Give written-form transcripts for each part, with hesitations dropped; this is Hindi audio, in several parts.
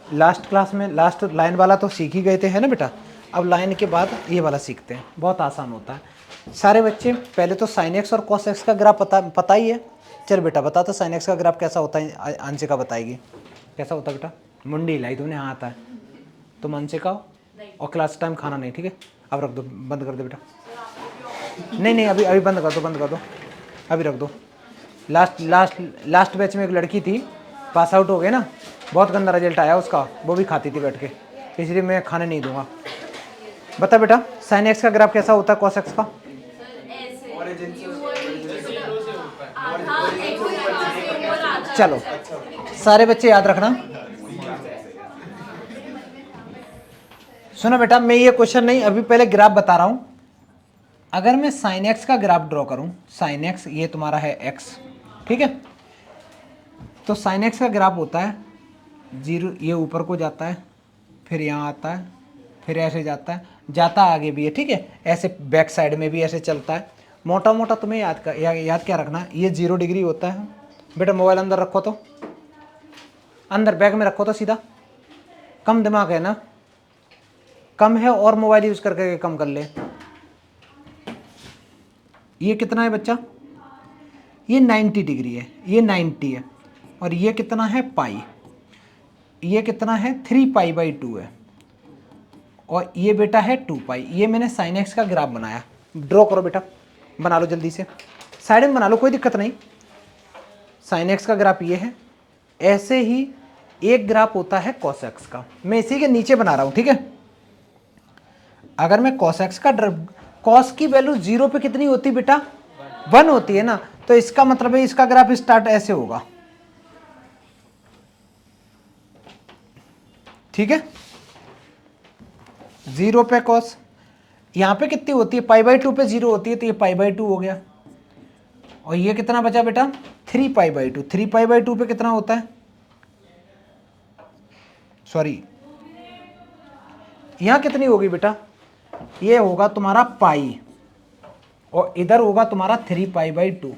लास्ट क्लास में लास्ट लाइन वाला तो सीख ही गए थे, है ना बेटा। अब लाइन के बाद ये वाला सीखते हैं, बहुत आसान होता है। सारे बच्चे पहले तो साइन एक्स और कॉस एक्स का ग्राफ पता ही है। चल बेटा बता तो साइन एक्स का ग्राफ कैसा होता है, अंशिका बताएगी कैसा होता है बेटा। मुंडी हिलाई तूने, हाँ आता है। तुम अंशिका हो और क्लास टाइम खाना नहीं, ठीक है। अब रख दो, बंद कर दो बेटा। नहीं नहीं अभी बंद कर दो, बंद कर दो, अभी रख दो। लास्ट बैच में एक लड़की थी, पास आउट हो गए ना, बहुत गंदा रिजल्ट आया उसका, वो भी खाती थी बैठ के, इसलिए मैं खाने नहीं दूंगा। बता बेटा साइन एक्स का ग्राफ कैसा होता है कॉस एक्स का। चलो सारे बच्चे याद रखना। सुनो बेटा, मैं ये क्वेश्चन नहीं, अभी पहले ग्राफ बता रहा हूं। अगर मैं साइन एक्स का ग्राफ ड्रॉ करूं, साइन एक्स ये तुम्हारा है एक्स, ठीक है। तो साइन एक्स का ग्राफ होता है 0, ये ऊपर को जाता है, फिर यहाँ आता है, फिर ऐसे जाता आगे भी है, ठीक है। ऐसे बैक साइड में भी ऐसे चलता है। मोटा मोटा तुम्हें याद क्या रखना, ये 0 डिग्री होता है। बेटा मोबाइल अंदर रखो, तो अंदर बैग में रखो तो सीधा, कम दिमाग है ना, कम है और मोबाइल यूज करके कम कर ले। ये कितना है बच्चा, ये 90 डिग्री है, ये 90 है, और ये कितना है पाई, ये कितना है 3 पाई बाई 2 है, और ये बेटा है 2 पाई। ये मैंने साइन एक्स का ग्राफ बनाया। ड्रॉ करो बेटा, बना लो जल्दी से, साइड में बना लो, कोई दिक्कत नहीं। साइन एक्स का ग्राफ ये है। ऐसे ही एक ग्राफ होता है कॉस एक्स का, मैं इसी के नीचे बना रहा हूं, ठीक है। अगर मैं कॉस एक्स का कॉस की वैल्यू 0 पे कितनी होती बेटा, 1 होती है ना, तो इसका मतलब है इसका ग्राफ स्टार्ट ऐसे होगा, ठीक है। 0 पे कॉस, यहां पे कितनी होती है पाई बाई 2 पे 0 होती है, तो ये पाई बाई 2 हो गया। और ये कितना बचा बेटा 3 पाई बाई 2, 3 पाई बाई 2 पे कितना होता है, सॉरी यहां कितनी होगी बेटा, ये होगा तुम्हारा पाई, और इधर होगा तुम्हारा 3 पाई बाई 2,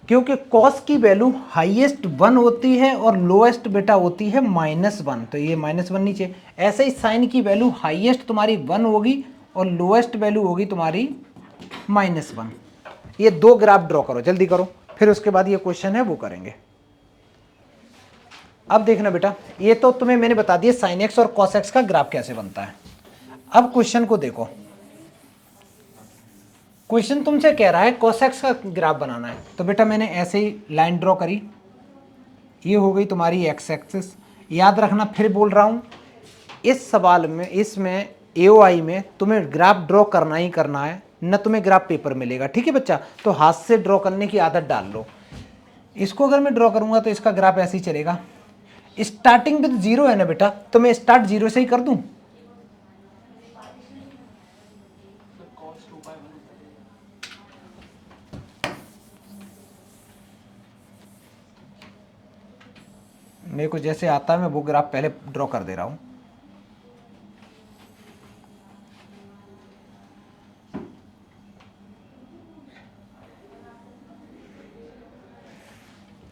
क्योंकि कॉस की वैल्यू हाईएस्ट 1 होती है और लोएस्ट बेटा होती है -1, तो ये -1 नीचे। ऐसे ही साइन की वैल्यू हाईएस्ट तुम्हारी 1 होगी और लोएस्ट वैल्यू होगी तुम्हारी -1। ये 2 ग्राफ ड्रॉ करो, जल्दी करो, फिर उसके बाद ये क्वेश्चन है वो करेंगे। अब देखना बेटा, ये तो तुम्हें मैंने बता दिया साइन एक्स और कॉस एक्स का ग्राफ कैसे बनता है। अब क्वेश्चन को देखो, क्वेश्चन तुमसे कह रहा है कॉस एक्स का ग्राफ बनाना है, तो बेटा मैंने ऐसे ही लाइन ड्रॉ करी, ये हो गई तुम्हारी एक्स एक्सिस। याद रखना, फिर बोल रहा हूं, इस सवाल में, इसमें एओआई में तुम्हें ग्राफ ड्रॉ करना ही करना है, न तुम्हें ग्राफ पेपर मिलेगा, ठीक है बच्चा। तो हाथ से ड्रॉ करने की आदत डाल लो। इसको अगर मैं ड्रॉ करूंगा तो इसका ग्राफ ऐसे ही चलेगा। स्टार्टिंग विद 0 है ना बेटा, तो मैं स्टार्ट 0 से ही कर दूं। मेरे को जैसे आता है मैं वो ग्राफ पहले ड्रॉ कर दे रहा हूं।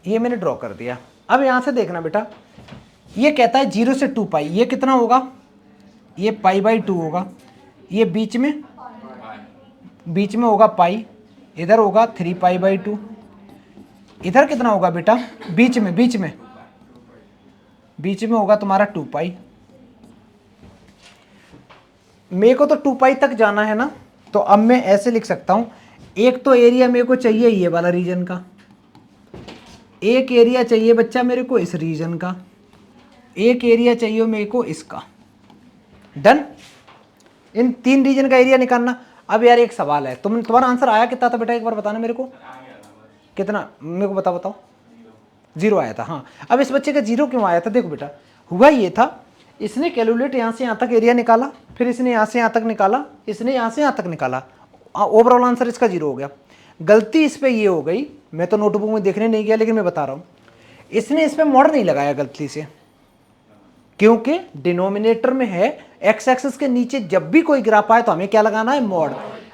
ये मैंने ड्रॉ कर दिया। अब यहां से देखना बेटा, ये कहता है 0 से 2 पाई, ये कितना होगा, ये पाई बाई 2 होगा। ये बीच में होगा पाई, इधर होगा 3 पाई बाई 2। इधर कितना होगा बेटा, बीच में होगा तुम्हारा 2 पाई। मेरे को तो 2 पाई तक जाना है ना, तो अब मैं ऐसे लिख सकता हूं, एक तो एरिया मेरे को चाहिए ये वाला रीजन का, एक एरिया चाहिए बच्चा मेरे को इस रीजन का, एक एरिया चाहिए मेरे को इसका। डन, इन 3 रीजन का एरिया निकालना। अब यार एक सवाल है, तुम्हारा आंसर आया कितना था बेटा, एक बार बताना मेरे को, कितना मेरे को बताओ। 0 आया था, हाँ। अब इस बच्चे का 0 क्यों आया था, देखो बेटा हुआ ये था, इसने कैलकुलेट यहाँ से यहाँ तक एरिया निकाला, फिर इसने यहाँ से यहाँ तक निकाला, इसने यहाँ से यहाँ तक निकाला, ओवरऑल आंसर इसका 0 हो गया। गलती इस पर ये हो गई, मैं तो नोटबुक में देखने नहीं गया, लेकिन मैं बता रहा हूँ, इसने इस पर मॉड नहीं लगाया गलती से, क्योंकि डिनोमिनेटर में है एक्स एक्सिस के नीचे जब भी कोई ग्राफ आए तो हमें क्या लगाना है, मॉड।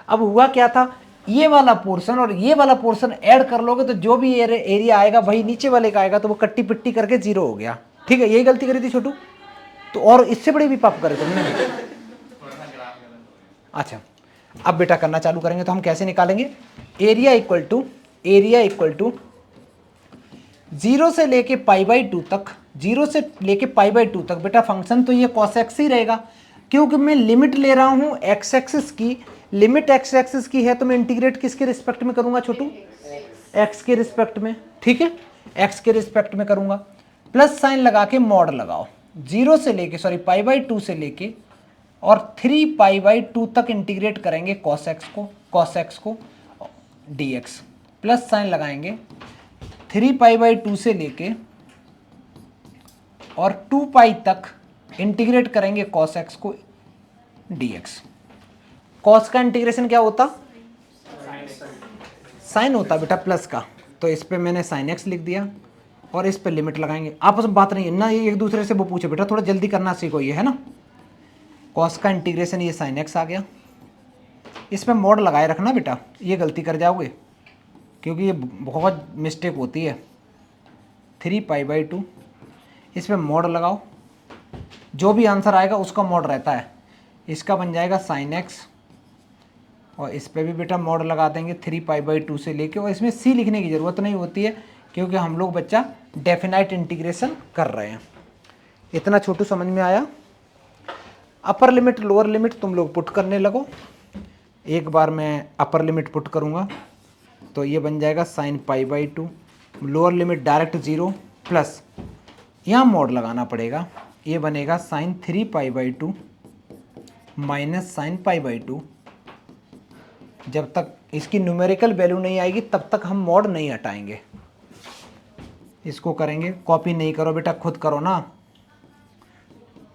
अब हुआ क्या था, ये वाला पोर्शन और ये वाला पोर्शन ऐड कर लोगे तो जो भी एरिया आएगा वही नीचे वाले का आएगा, तो वो कट्टी पिट्टी करके जीरो हो गया। ठीक है, यही गलती करी थी छोटू, तो और इससे बड़ी भी पाप करे तुमने। अच्छा, अब बेटा करना चालू करेंगे तो हम कैसे निकालेंगे, एरिया इक्वल टू 0 से लेके π/2 तक, 0 से लेके π/2 तक। बेटा फंक्शन तो ये cos x ही रहेगा, क्योंकि मैं लिमिट ले रहा हूं x एक्सिस की, लिमिट x एक्सिस की है तो मैं इंटीग्रेट किसके रिस्पेक्ट में करूंगा छोटू, x के रिस्पेक्ट में। ठीक है, x के रिस्पेक्ट में करूंगा, प्लस साइन लगा के मॉड लगाओ, 0 से लेके π/2 से लेके और 3π/2 तक इंटीग्रेट करेंगे cos x को dx, प्लस साइन लगाएंगे 3π/2 से लेके और 2π तक इंटीग्रेट करेंगे cos x को dx। cos का इंटीग्रेशन क्या होता, साइन होता बेटा प्लस का, तो इस पे मैंने sin x लिख दिया और इस पे लिमिट लगाएंगे। आपस में बात नहीं है ना, ये एक दूसरे से वो पूछे, बेटा थोड़ा जल्दी करना सीखो, ये है ना। cos का इंटीग्रेशन ये sin x आ गया, इसमें मॉड लगाए रखना बेटा, ये गलती कर जाओगे क्योंकि ये बहुत मिस्टेक होती है। 3π/2 इसमें मॉड लगाओ, जो भी आंसर आएगा उसका मॉड रहता है, इसका बन जाएगा sin x और इस पर भी बेटा मॉड लगा देंगे 3π/2 से लेके, और इसमें c लिखने की ज़रूरत नहीं होती है क्योंकि हम लोग बच्चा डेफिनाइट इंटीग्रेशन कर रहे हैं। इतना छोटू समझ में आया। अपर लिमिट लोअर लिमिट तुम लोग पुट करने लगो, एक बार मैं अपर लिमिट पुट करूँगा तो ये बन जाएगा sin π/2, lower limit direct 0 plus यहाँ मॉड लगाना पड़ेगा, ये बनेगा sin 3π/2 माइनस sin π/2। जब तक इसकी न्यूमेरिकल वैल्यू नहीं आएगी तब तक हम मॉड नहीं हटाएंगे। इसको करेंगे, कॉपी नहीं करो बेटा खुद करो ना,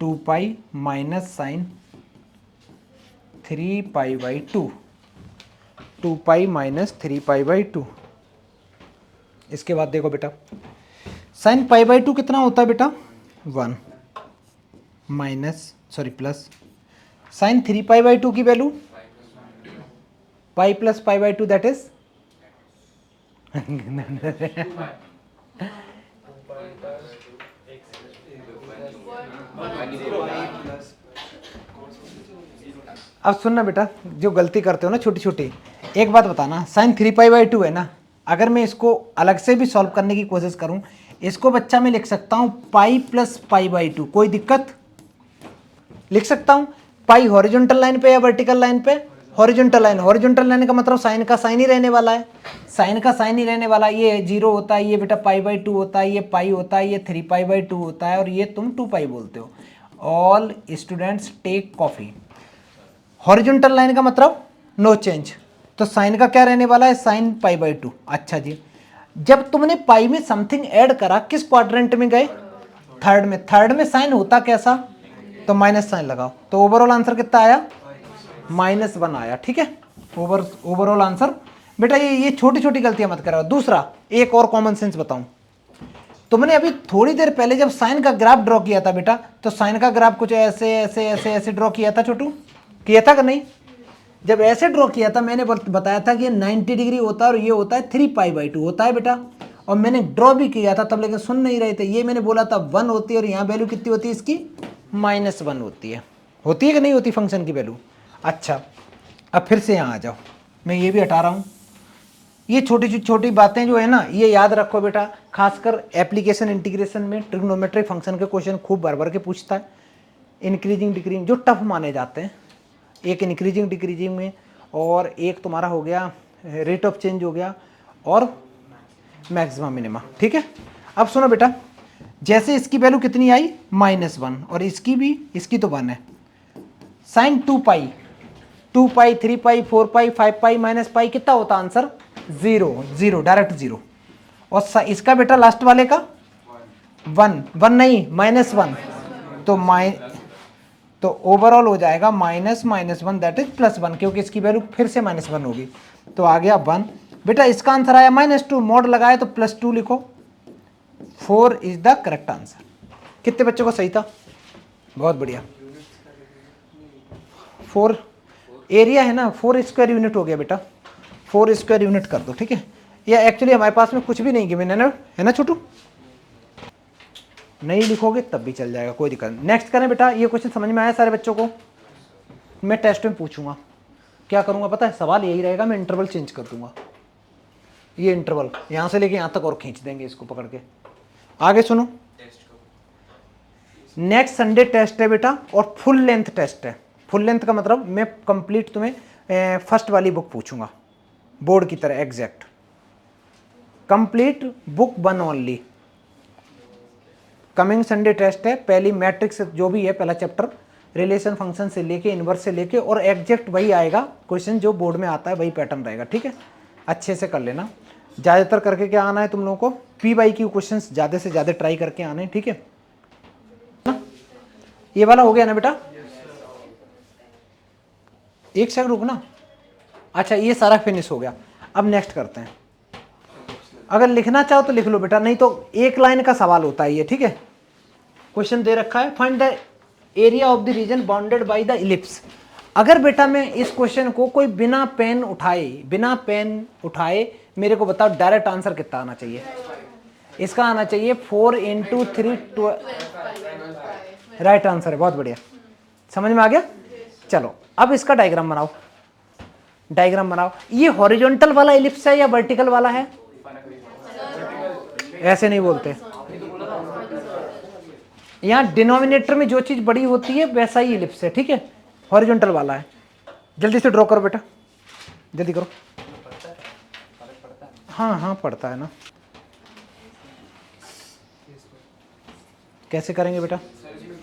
2π माइनस sin 3π/2, 2π माइनस 3π/2। इसके बाद देखो बेटा sin π/2 कितना होता है बेटा 1 माइनस प्लस sin 3π/2 की value pi plus π/2 that is अब सुनना बेटा, जो गलती करते हो ना छोटी छोटी, एक बात बताना, sin 3π/2 है ना, अगर मैं इसको अलग से भी सॉल्व करने की कोशिश करूं, इसको बच्चा मैं लिख सकता हूं पाई प्लस π/2, कोई दिक्कत, लिख सकता हूं। पाई हॉरिजॉन्टल लाइन पे या वर्टिकल लाइन पे, हॉरिजॉन्टल लाइन का मतलब साइन का साइन ही रहने वाला है, साइन का साइन ही रहने वाला है। ये 0 होता है, ये बेटा π/2 होता है, ये पाई होता है, ये 3π/2 होता है और ये तुम 2π बोलते हो। All students take coffee. Horizontal line का मतलब नो चेंज, तो साइन का क्या रहने वाला है, sin π/2। अच्छा जी, जब तुमने पाई में समथिंग ऐड करा किस क्वाड्रेंट में गए, थर्ड में। थर्ड में साइन होता कैसा, तो माइनस साइन लगाओ, तो ओवरऑल आंसर कितना आया, -1 आया। ठीक है, ओवरऑल आंसर। बेटा ये छोटी छोटी गलतियां मत करो। दूसरा एक और कॉमन सेंस बताऊं, तुमने अभी थोड़ी देर पहले जब साइन का ग्राफ ड्रॉ किया था बेटा, तो साइन का ग्राफ कुछ ऐसे ऐसे ऐसे ऐसे ड्रॉ किया था छोटू, किया था कि नहीं। जब ऐसे ड्रॉ किया था मैंने बताया था कि ये 90 डिग्री होता है और ये होता है 3π/2 होता है बेटा, और मैंने ड्रॉ भी किया था तब, लेकिन सुन नहीं रहे थे। ये मैंने बोला था 1 होती है और यहाँ वैल्यू कितनी होती है इसकी, -1 होती है कि नहीं होती फंक्शन की वैल्यू। अच्छा, अब फिर से यहाँ आ जाओ, मैं ये भी हटा रहा हूँ। ये छोटी छोटी बातें जो है ना, ये याद रखो बेटा, खासकर एप्लीकेशन इंटीग्रेशन में ट्रिग्नोमेट्री फंक्शन के क्वेश्चन खूब भर के पूछता है। इंक्रीजिंग डिक्रीजिंग जो टफ माने जाते हैं, एक इंक्रीजिंग डिक्रीजिंग में, और एक तुम्हारा हो गया रेट ऑफ चेंज हो गया, और मैक्सिमम मिनिमा। ठीक है, अब सुनो बेटा, जैसे इसकी वैल्यू कितनी आई -1 और इसकी भी, इसकी तो 1 है, sin 2π 3π 4π 5π माइनस पाई कितना होता आंसर, 0 डायरेक्ट 0। और इसका बेटा लास्ट वाले का 1 नहीं -1, तो ओवरऑल हो जाएगा -1 दैट इज +1, क्योंकि इसकी वैल्यू फिर से -1 होगी, तो आ गया 1। बेटा इसका आंसर आया -2, मोड लगाए तो +2 लिखो, 4 इज द करेक्ट आंसर। कितने बच्चों को सही था, बहुत बढ़िया। 4 एरिया है ना, 4 स्क्वायर यूनिट हो गया बेटा, 4 स्क्वायर यूनिट कर दो, ठीक है। या एक्चुअली हमारे पास में कुछ भी नहीं गिवन है ना छोटू, नहीं लिखोगे तब भी चल जाएगा, कोई दिक्कत नहीं। नेक्स्ट करें बेटा, ये क्वेश्चन समझ में आया सारे बच्चों को? मैं टेस्ट में पूछूंगा, क्या करूंगा पता है, सवाल यही रहेगा, मैं इंटरवल चेंज कर दूंगा, ये इंटरवल यहां से लेके यहां तक और खींच देंगे इसको पकड़ के। आगे सुनो, नेक्स्ट संडे टेस्ट है बेटा और फुल लेंथ टेस्ट है। फुल लेंथ का मतलब मैं कंप्लीट तुम्हें फर्स्ट वाली बुक पूछूंगा बोर्ड की तरह exact, complete book 1 only. Coming Sunday test है, पहली मैट्रिक्स जो भी है पहला चैप्टर, रिलेशन फंक्शन से लेके इनवर्स से लेके, और एग्जैक्ट वही आएगा क्वेश्चन जो बोर्ड में आता है, वही पैटर्न रहेगा, ठीक है। अच्छे से कर लेना, ज़्यादातर करके क्या आना है तुम लोगों को, पी वाई क्यू क्वेश्चन ज़्यादा से ज़्यादा ट्राई करके आने, ठीक है ना। ये वाला हो गया ना बेटा, एक सेकंड रुकना। अच्छा ये सारा फिनिश हो गया, अब नेक्स्ट करते हैं। अगर लिखना चाहो तो लिख लो बेटा, नहीं तो एक लाइन का सवाल होता है ये, ठीक है। क्वेश्चन दे रखा है, find the area of the reason bounded by the ellipse. अगर बेटा मैं इस क्वेश्चन को कोई बिना पेन उठाए मेरे को बताओ डायरेक्ट आंसर कितना आना चाहिए? इसका आना चाहिए 4 × 3 12। राइट आंसर है, बहुत बढ़िया, समझ में आ गया। चलो अब इसका डायग्राम बनाओ, डायग्राम बनाओ। ये हॉरिजॉन्टल वाला इलिप्स है या वर्टिकल वाला है? ऐसे नहीं बोलते, यहाँ डिनोमिनेटर में जो चीज बड़ी होती है वैसा ही इलिप्स है, ठीक है, हॉरिजॉन्टल वाला है। जल्दी से ड्रॉ करो बेटा, जल्दी करो। हाँ हाँ पड़ता है ना, कैसे करेंगे बेटा?